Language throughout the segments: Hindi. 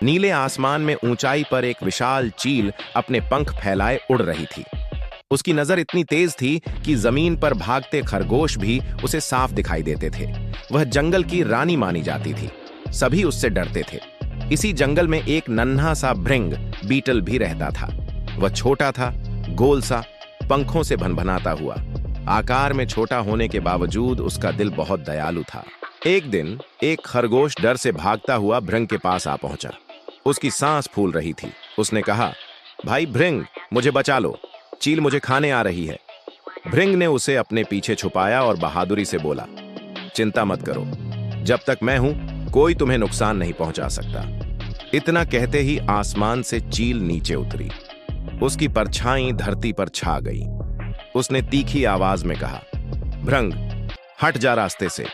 नीले आसमान में ऊंचाई पर एक विशाल चील अपने पंख फैलाए उड़ रही थी। उसकी नजर इतनी तेज थी कि जमीन पर भागते खरगोश भी उसे साफ दिखाई देते थे। वह जंगल की रानी मानी जाती थी। सभी उससे डरते थे। इसी जंगल में एक नन्हा सा भृंग बीटल भी रहता था। वह छोटा था, गोल सा, पंखों से भनभनाता हुआ। आकार में छोटा होने के बावजूद उसका दिल बहुत दयालु था। एक दिन एक खरगोश डर से भागता हुआ भृंग के पास आ पहुंचा। उसकी सांस फूल रही थी। उसने कहा, भाई भृंग, मुझे बचा लो, चील मुझे खाने आ रही है। भृंग ने उसे अपने पीछे छुपाया और बहादुरी से बोला, चिंता मत करो, जब तक मैं हूं कोई तुम्हें नुकसान नहीं पहुंचा सकता। इतना कहते ही आसमान से चील नीचे उतरी। उसकी परछाई धरती पर छा गई। उसने तीखी आवाज में कहा, भृंग, हट जा रास्ते से,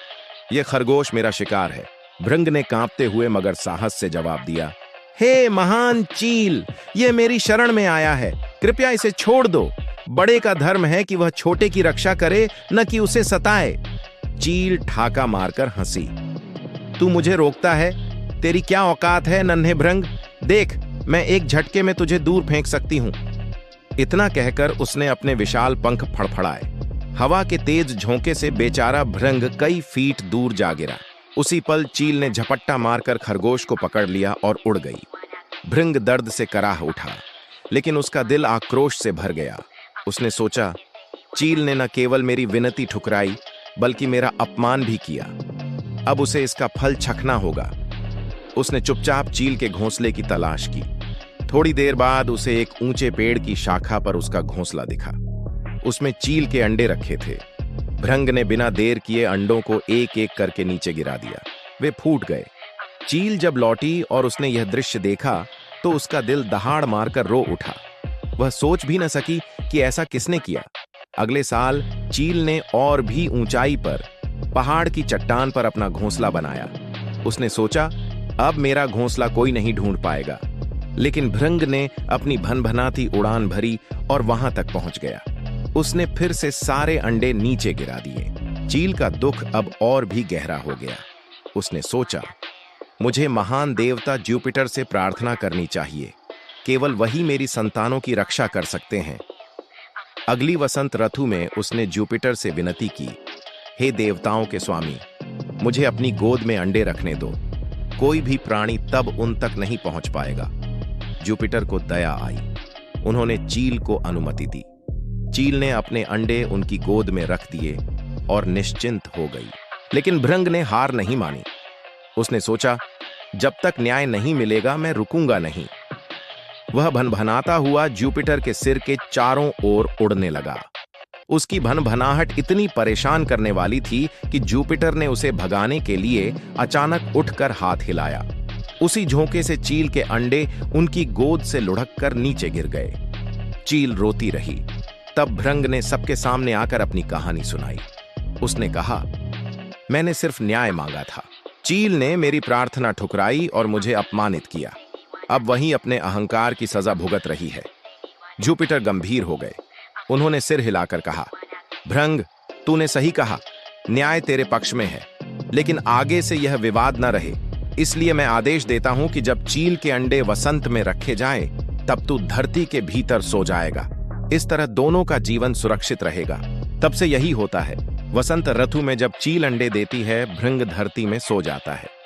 यह खरगोश मेरा शिकार है। भृंग ने कांपते हुए मगर साहस से जवाब दिया, हे महान चील, यह मेरी शरण में आया है, कृपया इसे छोड़ दो। बड़े का धर्म है कि वह छोटे की रक्षा करे, न कि उसे सताए। चील ठाका मारकर हंसी, तू मुझे रोकता है? तेरी क्या औकात है नन्हे भृंग? देख, मैं एक झटके में तुझे दूर फेंक सकती हूं। इतना कहकर उसने अपने विशाल पंख फड़फड़ाए। हवा के तेज झोंके से बेचारा भृंग कई फीट दूर जा गिरा। उसी पल चील ने झपट्टा मारकर खरगोश को पकड़ लिया और उड़ गई। भृंग दर्द से कराह उठा, लेकिन उसका दिल आक्रोश से भर गया। उसने सोचा, चील ने न केवल मेरी विनती ठुकराई, बल्कि मेरा अपमान भी किया। अब उसे इसका फल चखना होगा। उसने चुपचाप चील के घोंसले की तलाश की। थोड़ी देर बाद उसे एक ऊंचे पेड़ की शाखा पर उसका घोंसला दिखा। उसमें चील के अंडे रखे थे। भृंग ने बिना देर किए अंडों को एक एक करके नीचे गिरा दिया। वे फूट गए। चील जब लौटी और उसने यह दृश्य देखा तो उसका दिल दहाड़ मारकर रो उठा। वह सोच भी न सकी कि ऐसा किसने किया। अगले साल चील ने और भी ऊंचाई पर पहाड़ की चट्टान पर अपना घोंसला बनाया। उसने सोचा, अब मेरा घोंसला कोई नहीं ढूंढ पाएगा। लेकिन भृंग ने अपनी भनभनाती उड़ान भरी और वहां तक पहुंच गया। उसने फिर से सारे अंडे नीचे गिरा दिए। चील का दुख अब और भी गहरा हो गया। उसने सोचा, मुझे महान देवता जुपिटर से प्रार्थना करनी चाहिए। केवल वही मेरी संतानों की रक्षा कर सकते हैं। अगली वसंत ऋतु में उसने जुपिटर से विनती की, हे देवताओं के स्वामी, मुझे अपनी गोद में अंडे रखने दो। कोई भी प्राणी तब उन तक नहीं पहुंच पाएगा। जुपिटर को दया आई। उन्होंने चील को अनुमति दी। चील ने अपने अंडे उनकी गोद में रख दिए और निश्चिंत हो गई। लेकिन भृंग ने हार नहीं मानी। उसने सोचा, जब तक न्याय नहीं मिलेगा मैं रुकूंगा नहीं। वह भनभनाता हुआ जुपिटर के सिर के चारों ओर उड़ने लगा। उसकी भनभनाहट इतनी परेशान करने वाली थी कि जुपिटर ने उसे भगाने के लिए अचानक उठकर हाथ हिलाया। उसी झोंके से चील के अंडे उनकी गोद से लुढ़ककर नीचे गिर गए। चील रोती रही। तब भृंग ने सबके सामने आकर अपनी कहानी सुनाई। उसने कहा, मैंने सिर्फ न्याय मांगा था। चील ने मेरी प्रार्थना ठुकराई और मुझे अपमानित किया। अब वही अपने अहंकार की सजा भुगत रही है। जुपिटर गंभीर हो गए। उन्होंने सिर हिलाकर कहा, भृंग, तूने सही कहा, न्याय तेरे पक्ष में है। लेकिन आगे से यह विवाद न रहे। इसलिए मैं आदेश देता हूं कि जब चील के अंडे वसंत में रखे जाएं, तब तू धरती के भीतर सो जाएगा। इस तरह दोनों का जीवन सुरक्षित रहेगा। तब से यही होता है। वसंत ऋतु में जब चील अंडे देती है, भृंग धरती में सो जाता है।